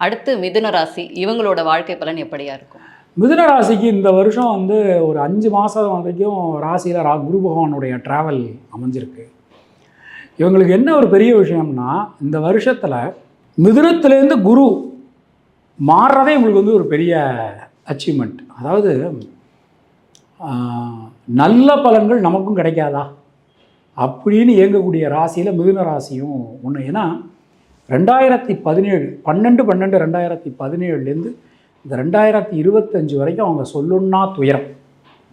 அடுத்து மிதுன ராசி, இவங்களோட வாழ்க்கை பலன் எப்படியா இருக்கும்? மிதுன ராசிக்கு இந்த வருஷம் வந்து ஒரு 5 மாதம் வரைக்கும் ராசியில் குரு பகவானுடைய ட்ராவல் அமைஞ்சிருக்கு. இவங்களுக்கு என்ன ஒரு பெரிய விஷயம்னா, இந்த வருஷத்தில் மிதுனத்திலேருந்து குரு மாறுறதே இவங்களுக்கு வந்து ஒரு பெரிய அச்சீவ்மெண்ட். அதாவது நல்ல பலன்கள் நமக்கும் கிடைக்காதா அப்படின்னு இயங்கக்கூடிய ராசியில் மிதுன ராசியும் ஒன்று. ஏன்னா 2017 2017 இந்த 2025 வரைக்கும் அவங்க சொல்லுன்னா துயரம்,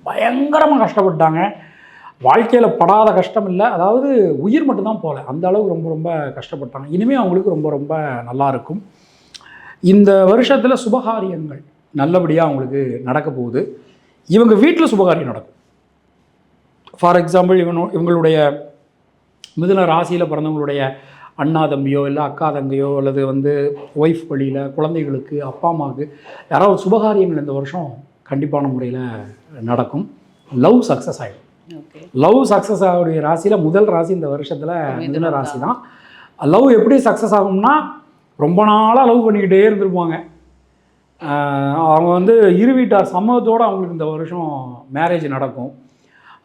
பயங்கரமாக கஷ்டப்பட்டாங்க. வாழ்க்கையில் படாத கஷ்டம் இல்லை, அதாவது உயிர் மட்டும்தான் போகல, அந்த அளவுக்கு ரொம்ப ரொம்ப கஷ்டப்பட்டாங்க. இனிமேல் அவங்களுக்கு ரொம்ப ரொம்ப நல்லாயிருக்கும். இந்த வருஷத்தில் சுபகாரியங்கள் நல்லபடியாக அவங்களுக்கு நடக்க போகுது. இவங்க வீட்டில் சுபகாரியம் நடக்கும். ஃபார் எக்ஸாம்பிள், இவங்களுடைய மிதுன ராசியில் பிறந்தவங்களுடைய அண்ணா தம்பியோ இல்லை அக்கா தங்கையோ அல்லது வந்து ஒய்ஃப் வழியில் குழந்தைகளுக்கு அப்பா அம்மாவுக்கு யாராவது சுபகாரியங்கள் இந்த வருஷம் கண்டிப்பான முறையில் நடக்கும். லவ் சக்ஸஸ் ஆகிடும். லவ் சக்ஸஸ் ஆகக்கூடிய ராசியில் முதல் ராசி இந்த வருஷத்தில் மிதுன ராசி தான். லவ் எப்படி சக்ஸஸ் ஆகும்னா, ரொம்ப நாளாக லவ் பண்ணிக்கிட்டே இருந்திருப்பாங்க. அவங்க வந்து இரு வீட்டார் சம்மதத்தோடு அவங்களுக்கு இந்த வருஷம் மேரேஜ் நடக்கும்.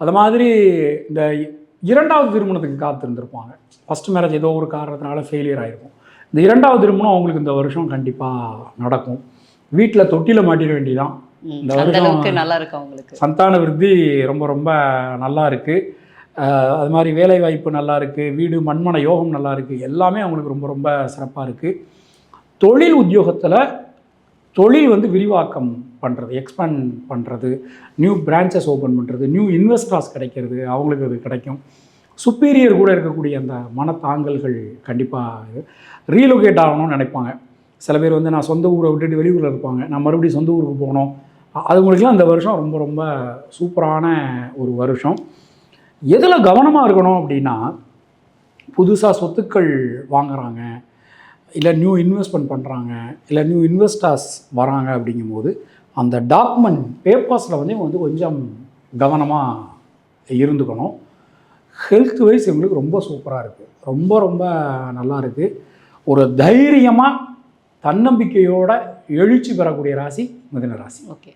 அது மாதிரி இந்த 2வது திருமணத்துக்கு காத்திருந்திருப்பாங்க. ஃபஸ்ட் மேரேஜ் ஏதோ ஒரு காரணத்தினால ஃபெயிலியர் ஆகிருக்கும். இந்த 2வது திருமணம் அவங்களுக்கு இந்த வருஷம் கண்டிப்பாக நடக்கும். வீட்டில் தொட்டியில் மாட்டிட வேண்டியதான். இந்த வருஷம் நல்லா இருக்கு அவங்களுக்கு. சந்தான விருத்தி ரொம்ப ரொம்ப நல்லா இருக்குது. அது மாதிரி வேலைவாய்ப்பு நல்லா இருக்குது, வீடு மண்மன யோகம் நல்லா இருக்குது, எல்லாமே அவங்களுக்கு ரொம்ப ரொம்ப சிறப்பாக இருக்குது. தொழில் உத்தியோகத்தில் தொழில் வந்து விரிவாக்கம் பண்ணுறது, எக்ஸ்பேண்ட் பண்ணுறது, நியூ பிரான்ச்சஸ் ஓப்பன் பண்ணுறது, நியூ இன்வெஸ்டர்ஸ் கிடைக்கிறது, அவங்களுக்கு அது கிடைக்கும். சுப்பீரியர் கூட இருக்கக்கூடிய அந்த மனத்தாங்கல்கள் கண்டிப்பாக ரீலொகேட் ஆகணும்னு நினைப்பாங்க. சில பேர் வந்து நான் சொந்த ஊரை விட்டுட்டு வெளியூரில் இருப்பாங்க, நான் மறுபடியும் சொந்த ஊருக்கு போகணும். அதுங்களுக்குலாம் இந்த வருஷம் ரொம்ப ரொம்ப சூப்பரான ஒரு வருஷம். எதில் கவனமாக இருக்கணும் அப்படின்னா, புதுசாக சொத்துக்கள் வாங்குகிறாங்க, இல்லை நியூ இன்வெஸ்ட்மெண்ட் பண்ணுறாங்க, இல்லை நியூ இன்வெஸ்டர்ஸ் வராங்க அப்படிங்கும்போது அந்த டாக்குமெண்ட் பேப்பர்ஸில் வந்து கொஞ்சம் கவனமாக இருந்துக்கணும். ஹெல்த் வைஸ் இவங்களுக்கு ரொம்ப சூப்பராக இருக்குது, ரொம்ப ரொம்ப நல்லா இருக்குது. ஒரு தைரியமாக தன்னம்பிக்கையோட எழுச்சி பெறக்கூடிய ராசி மிதுன ராசி. ஓகே.